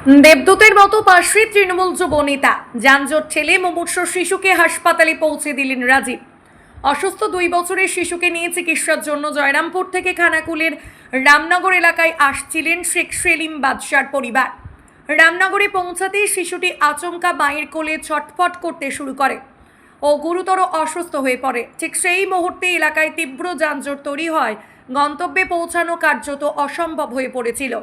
দেবদূতের মতো পাশে তৃণমূল যুব নেতা যানজট ঠেলে মুমূর্ষু শিশুকে হাসপাতালে পৌঁছে দিলেন রাজীব। অসুস্থ 2 বছরের শিশুকে নিয়ে চিকিৎসার জন্য জয়রামপুর থেকে খানাকুলের রামনগর এলাকায় আসছিলেন শেখ সেলিম বাদশার পরিবার। রামনগরে পৌঁছাতেই শিশুটি আচমকা মায়ের কোলে ছটফট করতে শুরু করে ও গুরুতর অসুস্থ হয়ে পড়ে। ঠিক সেই মুহূর্তে এলাকায় তীব্র যানজট তৈরি হয়, গন্তব্যে পৌঁছানো কার্যত অসম্ভব হয়ে পড়েছিল।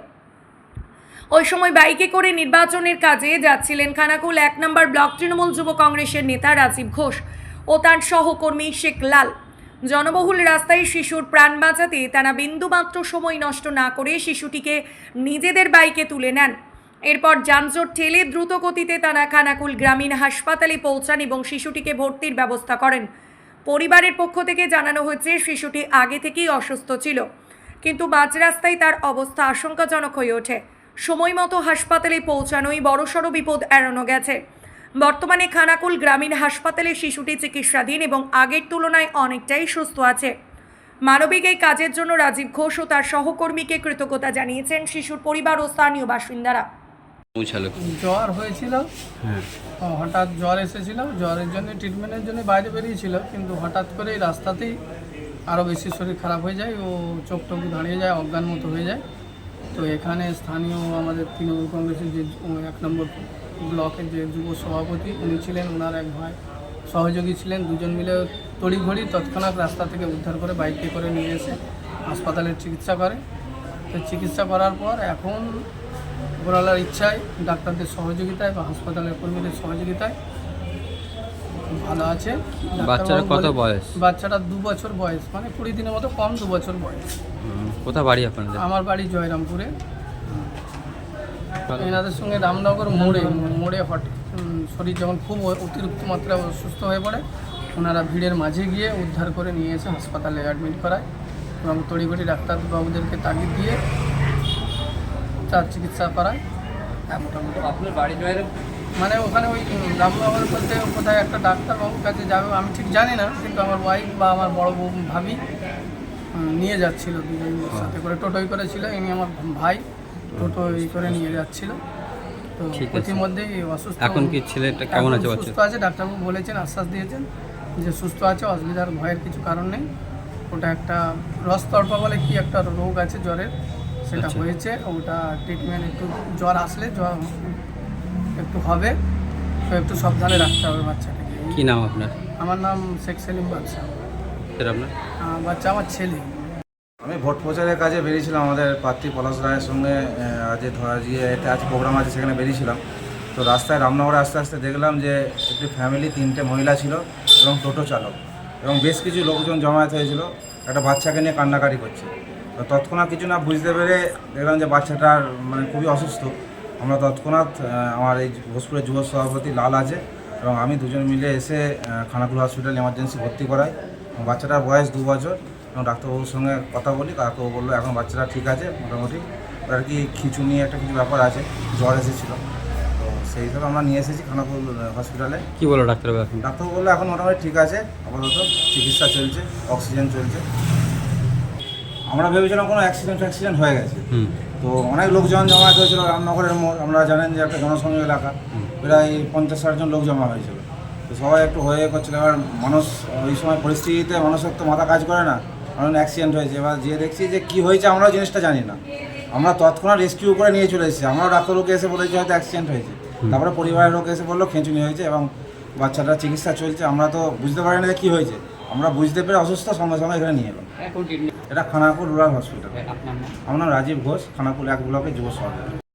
ওই সময় বাইকে করে নির্বাচনের কাজে যাচ্ছিলেন খানাকুল 1 নম্বর ব্লক তৃণমূল যুব কংগ্রেসের নেতা রাজীব ঘোষ ও তার সহকর্মী শেখ লাল। জনবহুল রাস্তায় শিশুর প্রাণ বাঁচাতে তারা বিন্দুমাত্র সময় নষ্ট না করে শিশুটিকে নিজেদের বাইকে তুলে নেন। এরপর যানজট ঠেলে দ্রুত গতিতে তারা খানাকুল গ্রামীণ হাসপাতালে পৌঁছান এবং শিশুটিকে ভর্তির ব্যবস্থা করেন। পরিবারের পক্ষ থেকে জানানো হয়েছে শিশুটি আগে থেকেই অসুস্থ ছিল, কিন্তু মাঝ রাস্তায় তার অবস্থা আশঙ্কাজনক হয়ে ওঠে। সময় মতো হাসপাতালে পৌঁছানোই বড়সড় বিপদ এড়ানো গেছে। বর্তমানে খানাকুল গ্রামীণ হাসপাতালে শিশুটি চিকিৎসাধীন এবং আগের তুলনায় অনেকটাই সুস্থ আছে। মানবিক এই কাজের জন্য রাজীব ঘোষ ও তার সহকর্মীকে কৃতজ্ঞতা জানিয়েছেন শিশুর পরিবার ও স্থানীয় বাসিন্দারা। জ্বর হয়েছিল, হঠাৎ জ্বর এসেছিল, জ্বরের জন্য ট্রিটমেন্টের জন্য বাইরে বেরিয়েছিল, কিন্তু হঠাৎ করে রাস্তাতেই আরও বেশি শরীর খারাপ হয়ে যায়, ও চোখ টোক দাঁড়িয়ে যায়, অজ্ঞান মতো হয়ে যায়। তো এখানে স্থানীয় আমাদের তৃণমূল কংগ্রেসের যে 1 নম্বর ব্লকের যে যুব সভাপতি উনি ছিলেন, ওনার এক ভাই সহযোগী ছিলেন, দুজন মিলে তড়িঘড়ি তৎক্ষণাৎ রাস্তা থেকে উদ্ধার করে বাইকে করে নিয়ে এসে হাসপাতালের চিকিৎসা করে। তো চিকিৎসা করার পর এখন উপরওয়ালার ইচ্ছায়, ডাক্তারদের সহযোগিতায় বা হাসপাতালের কর্মীদের সহযোগিতায় ভালো আছে। বাচ্চাটা কত বয়স? বাচ্চাটা 2 বছর বয়স, মানে 20 দিনের মতো কম, 2 বছর বয়স। কোথা বাড়ি আপনাদের? আমার বাড়ি জয়রামপুরে। এনাদের সঙ্গে রামনগর মোড়ে শরীর যখন খুব অতিরিক্ত মাত্রায় অসুস্থ হয়ে পড়ে, ওনারা ভিড়ের মাঝে গিয়ে উদ্ধার করে নিয়ে এসে হাসপাতালে অ্যাডমিট করায় এবং তড়িঘড়ি ডাক্তারবাবুদেরকে তাগিদ দিয়ে তার চিকিৎসা করায়। মোটামুটি আপনার বাড়ি মানে ওখানে ওই রামনগর বলতে কোথায় একটা ডাক্তারবাবুর কাছে যাবে আমি ঠিক জানি না, কিন্তু আমার ওয়াইফ বা আমার বড় বউ ভাবি নিয়ে যাচ্ছিল, দুজনের সাথে করে টোটোই করেছিল। ইনি আমার ভাই টোটো করে নিয়ে যাচ্ছিল। তো ইতিমধ্যেই অসুস্থ। এখন কি ছেলেটা কেমন আছে? সুস্থ আছে, ডাক্তারবাবু বলেছেন, আশ্বাস দিয়েছেন যে সুস্থ আছে, অসুবিধার ভয়ের কিছু কারণ নেই। ওটা একটা রসতর্পা বলে কি একটা রোগ আছে জ্বরের, সেটা হয়েছে। ওটা ট্রিটমেন্ট একটু জ্বর আসলে জ্বর একটু হবে, তো একটু সাবধানে রাখতে হবে বাচ্চাটাকে। কি নাম আপনার? আমার নাম শেখ সেলিম বাদশা। আপনার বাচ্চা আমার ছেলে। আমি ভোট প্রচারের কাজে বেরিয়েছিলাম আমাদের প্রার্থী পলাশ রায়ের সঙ্গে। আজ এতে আজ প্রোগ্রাম আছে, সেখানে বেরিয়েছিলাম। তো রাস্তায় রামনগরে আস্তে আস্তে দেখলাম যে একটি ফ্যামিলি, 3টে মহিলা ছিল এবং টোটো চালক এবং বেশ কিছু লোকজন জমায়েত হয়েছিল, একটা বাচ্চাকে নিয়ে কান্নাকাটি করছে। তো তৎক্ষণাৎ কিছু না বুঝতে পেরে দেখলাম যে বাচ্চাটার মানে খুবই অসুস্থ। আমরা তৎক্ষণাৎ আমার এই ঘোষপুরের যুব সভাপতি লাল আছে এবং আমি দুজন মিলে এসে খানাকুল হসপিটাল এমার্জেন্সি ভর্তি করাই। বাচ্চাটার বয়স 2 বছর এবং ডাক্তারবাবুর সঙ্গে কথা বলি, ডাক্তারবাবু বললো এখন বাচ্চাটা ঠিক আছে মোটামুটি, আর কি খিঁচুনি একটা কিছু ব্যাপার আছে, জ্বর এসেছিলো। তো সেই হিসাবে আমরা নিয়ে এসেছি খানাকুল হসপিটালে। কি বলো ডাক্তারবাবু? ডাক্তারবাবু বললো এখন মোটামুটি ঠিক আছে, আপাতত চিকিৎসা চলছে, অক্সিজেন চলছে। আমরা ভেবেছিলাম কোনো অ্যাক্সিডেন্ট হয়ে গেছে। তো অনেক লোকজন জমা হয়েছিল রামনগরের মোড়, আমরা জানেন যে একটা জনসংযোগ এলাকা, প্রায় 50-60 জন লোক জমা হয়েছিল। তো সবাই একটু হয়ে করছিল। এবার মানুষ ওই সময় পরিস্থিতিতে মানুষের তো মাথা কাজ করে না, কারণ অ্যাক্সিডেন্ট হয়েছে। এবার যে দেখছি যে কী হয়েছে আমরাও জিনিসটা জানি না, আমরা তৎক্ষণাৎ রেস্কিউ করে নিয়ে চলে এসেছি। আমরাও ডাক্তারবাবুকে এসে বলেছি হয়তো অ্যাক্সিডেন্ট হয়েছে, তারপরে পরিবারের লোক এসে বললো খিঁচুনি হয়েছে এবং বাচ্চাটার চিকিৎসা চলছে। আমরা তো বুঝতে পারি না যে কী হয়েছে, আমরা বুঝতে পেরে অসুস্থ সঙ্গে সঙ্গে এখানে নিয়ে এলাম। এটা খানাকুল রুরাল হসপিটাল। আমার নাম রাজীব ঘোষ, খানাকুল 1 ব্লকের যুব সভাপতি।